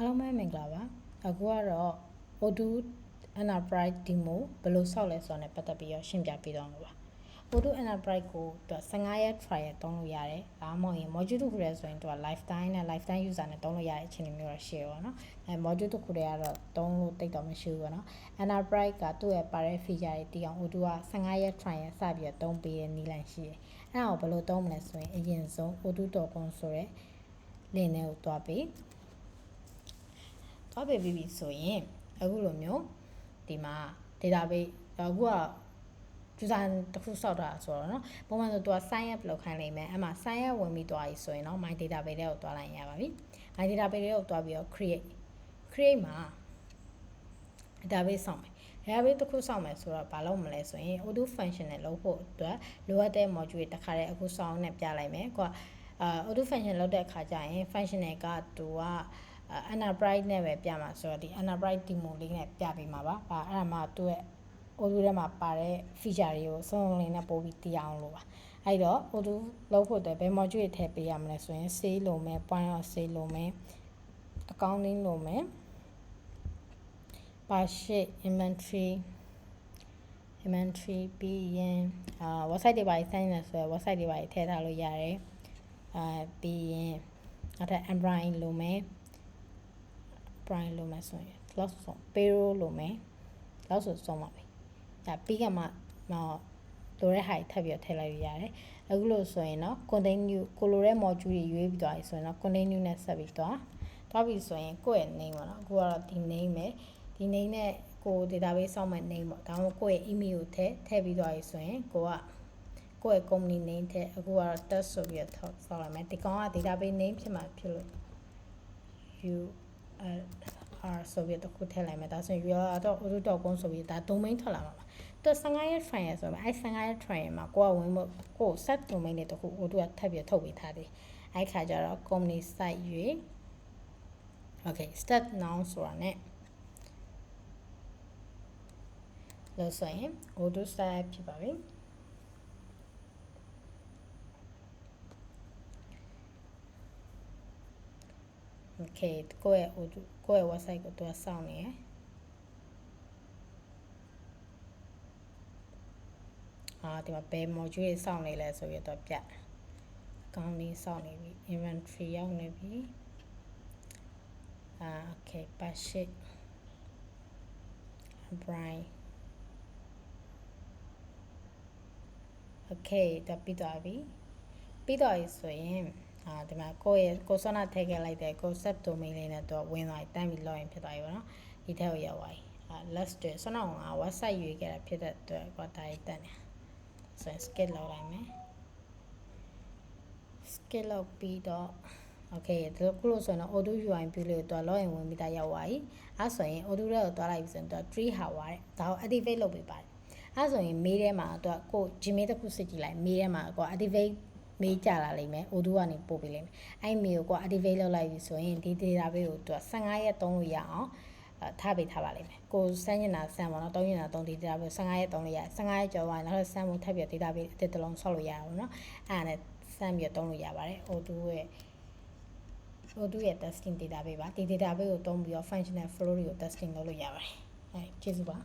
အားလုံးပဲမင်္ဂလာပါအခုကတော့ Odoo Enterprise Demo ဘယ်လိုဆောက်လဲဆိုတာနဲ့ပတ်သက်ပြီးတော့ရှင်းပြပေးသွားမှာပါ Odoo Enterprise ကို15ရက် trial သုံးလို့ရတယ်ဒါမှမဟုတ်ရင် module တစ်ခုတည်းဆိုရင်lifetime user နဲ့သုံးလို့ရတဲ့အခြေအနေမျိုးတော့ရှိရပါတော့module တစ်ခုတည်းကတော့သုံးလို့တိတ်တော့မရှိဘူးပေါ့နော် Enterprise ကသူ့ရဲ့ပါတဲ့ feature တွေတည်အောင် Odoo က15ရက် trial စပြီးတော့သုံးပေးတဲ့နည်းလမ်းရှိတယ်အဲ့ဒါကိုဘယ်လိုသုံးမလဲဆိုရင်အရင်ဆုံး odoo.com ဆိုတဲ့ link နဲ့ကိုတွားပေးပြီးဆိုရင်အခုလိုမျိုးဒီမှာ database အခုက user တစ်ခုစောက်တာဆိုတော့เนาะပုံမှန်ဆိုသူက sign up လုပ်ခိုင်းလိုက်မယ်အဲ့မှာ sign up ဝင်ပြီးသွားပြီဆိုရင်เนาะ my database တွေကိုတွားလိုက်ရပါပြီ my database တွေကိုတွားပြီးတော့ create မှာ database စောက်မယ် database တစ်ခုစောက်မယ်ဆိုတော့ဘာလုပ်မလဲဆိုရင် Odoo function နဲ့လုပ်ဖို့အတွက်လိုအပ်တဲ့ module တွေတစ်ခါတည်းအခုစောက်နဲ့ပြလိုက်မယ်ကိုကOdoo function လုပ်တဲ့အခါကျရင် functional ကသူကenterprise နဲ့ပဲပြမှာဆိုတော့ဒီ enterprise demo လေးနဲ့ပြပေးမှာပါအဲ့ဒါမှသူ့ရဲ့ Odoo ထဲမှာပါတဲ့ feature တွေကိုစုံလေးနဲ့ပို့ပြီးသိအောင်လို့ပါအဲ့တော့ Odoo လုပ်ဖို့အတွက်ဘယ် module တွေထည့်ပေးရမလဲဆိုရင် sale လိုမယ် point of sale လိုမယ် accounting လိုမယ် purchase inventory ပြီးရင် website တွေပါဆိုင်နေဆိုရင် website တွေပါထည့်ထားလို့ရတယ်ပြီးရင်နောက်ထပ် embroidery လိုမယ်ဆိုရင်လောက်ဆို payroll လိုမယ်လောက်ဆိုဆုံးပါပြီဒါပြီးကမှလိုတဲ့ဟာထပ်ပြီးထည့်လိုက်ရရတယ်အခုလို့ဆိုရင်တော့ continue ကိုလိုတဲ့ module တွေရွေးပြီးသွားပြီဆိုရင်တော့ continue နဲ့ဆက်ပြီးသွားပြီဆိုရင်ကိုယ့်ရဲ့ name ပေါ့နော်အခုကတော့ဒီ name ပဲဒီ name နဲ့ကို database စောင့်မဲ့ name ပေါ့ဒါမှမဟုတ်ကိုယ့်ရဲ့ email ကိုထည့်ပြီးသွားပြီဆိုရင်ကိုယ့်ရဲ့ company name ထည့်အခုကတော့ test ဆိုပြီးတော့ဆောက်လိုက်မယ်ဒီကောင်က database name ဖြစ်မှာဖြစ်လို့ URL ဆိုပြီးတော့ခုထည့်လိုက်မယ်ဒါဆိုရင် URL.odoo.com ဆိုပြီးဒါ domain ထွက်လာမှာပါသူ15ရက် trial ဆိုတော့အဲ့15ရက် trial မှာကိုကဝင်ဖို့ကို set domain တွေတခု Odoo ကထပ်ပြီးထုတ်ပေးထားတယ်အဲ့ခါကျတော့ company site ရွေး okay start now ဆိုတာ ਨੇ လို့ဆိုရင် Odoo site ဖြစ်ပါပြီOkay ကိုယ့်ရဲ့ website ကိုသူကစောင့်နေရယ်ဒီမှာဘယ် module တွေစောင့်နေလဲဆိုပြီးတော့ပြကောင်းလေးစောင့်နေပြီ inventory ရောက်နေပြီokay purchase brand okay တော့ပြီးသွားပြီဆိုရင်ဒီမှာကိုစောနာထည့်ခဲ့လိုက်တဲ့ concept domain လေးနဲ့တော့ဝင်သွားပြီတန်းပြီး login ဖြစ်သွားပြီပေါ့နော်ဒီထက်ကိုရောက်သွားပြီlet's do စောနာက website ရွေးခဲ့တာဖြစ်တဲ့အတွက်ကိုဒါရေးတက်နေဆိုရင် skip လုပ်လိုက်မယ် skip လုပ်ပြီးတော့ okay ဒီခုလို့ဆိုရင် Odoo UI view လေးကိုတော့ login ဝင်ပြီးသားရောက်သွားပြီအဲ့ဆိုရင် Odoo ထဲကိုတွားလိုက်ပြီဆိုရင်တော့ tree hour တဲ့ဒါကို activate လုပ်ပေးပါတယ်အဲ့ဆိုရင် mail ထဲမှာတော့ကို Gmail တစ်ခုစစ်ကြည့်လိုက် mail ထဲမှာကို activate mail ကြလာလိမ့်မယ် Odoo ကနေပို့ပေးလိမ့်မယ်အဲ့ mail ကို activate လုပ်လိုက်ပြီဆိုရင်ဒီ database ကိုသူက15ရက်သုံးလို့ရအောင်ထားပေးထားပါလိမ့်မယ်ကိုစမ်းနေတာစမ်းပါတော့သုံးနေတာသုံးဒီ database 15ရက်သုံးလို့ရတယ်15ရက်ကျော်သွားရင်နောက်ထပ်စမ်းဖို့ထပ်ပြီး database အသစ်တစ်လုံးဆောက်လို့ရအောင်နော်အဲ့ဒါနဲ့စမ်းပြီးသုံးလို့ရပါတယ် Odoo ရဲ့ testing database ပါဒီ database ကိုသုံးပြီးတော့ functional flow တွေကို testing လုပ်လို့ရပါတယ်ကျေးဇူးပါ